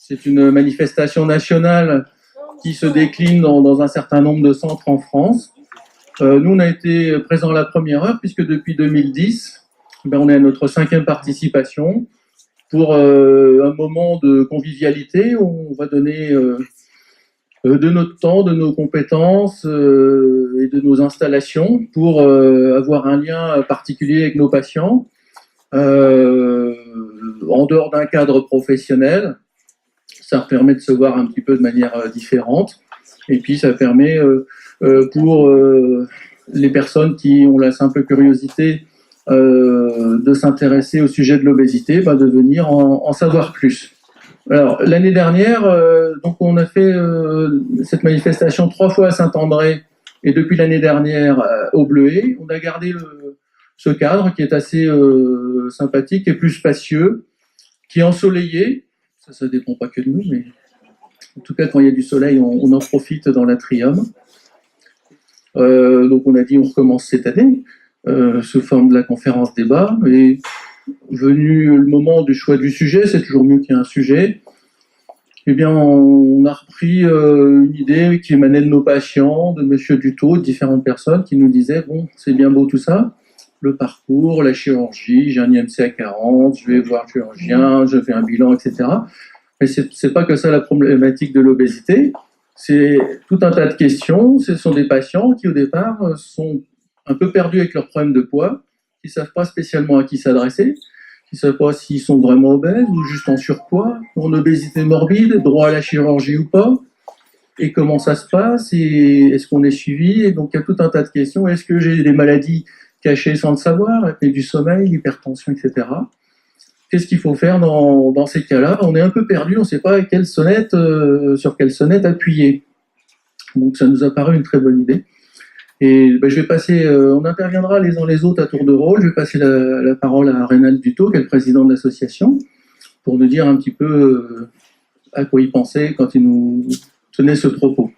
C'est une manifestation nationale qui se décline dans un certain nombre de centres en France. Nous, on a été présents à la première heure, puisque depuis 2010, on est à notre 5e participation pour un moment de convivialité où on va donner de notre temps, de nos compétences et de nos installations pour avoir un lien particulier avec nos patients en dehors d'un cadre professionnel. Ça permet de se voir un petit peu de manière différente. Et puis, ça permet pour les personnes qui ont la simple curiosité de s'intéresser au sujet de l'obésité, de venir en savoir plus. Alors, l'année dernière, donc on a fait cette manifestation 3 fois à Saint-André et depuis l'année dernière au Bleuet. On a gardé ce cadre qui est assez sympathique et plus spacieux, qui est ensoleillé. Ça ne dépend pas que de nous, mais en tout cas, quand il y a du soleil, on en profite dans l'atrium. Donc on a dit on recommence cette année sous forme de la conférence débat. Et venu le moment du choix du sujet, c'est toujours mieux qu'il y ait un sujet. Eh bien, on a repris une idée qui émanait de nos patients, de Monsieur Dutot, de différentes personnes qui nous disaient bon, c'est bien beau tout ça, le parcours, la chirurgie, j'ai un IMC à 40, je vais voir le chirurgien, je fais un bilan, etc. Mais c'est pas que ça la problématique de l'obésité. C'est tout un tas de questions. Ce sont des patients qui, au départ, sont un peu perdus avec leurs problèmes de poids, qui ne savent pas spécialement à qui s'adresser, qui ne savent pas s'ils sont vraiment obèses ou juste en surpoids, en obésité morbide, droit à la chirurgie ou pas, et comment ça se passe, et est-ce qu'on est suivi, et donc il y a tout un tas de questions. Est-ce que j'ai des maladies cachées sans le savoir, apnée du sommeil, hypertension, etc. Qu'est-ce qu'il faut faire dans ces cas-là? On est un peu perdu, on ne sait pas sur quelle sonnette appuyer. Donc ça nous a paru une très bonne idée. Et je vais passer, on interviendra les uns les autres à tour de rôle. Je vais passer la parole à Reynald Dutot, qui est le président de l'association, pour nous dire un petit peu à quoi il pensait quand il nous tenait ce propos.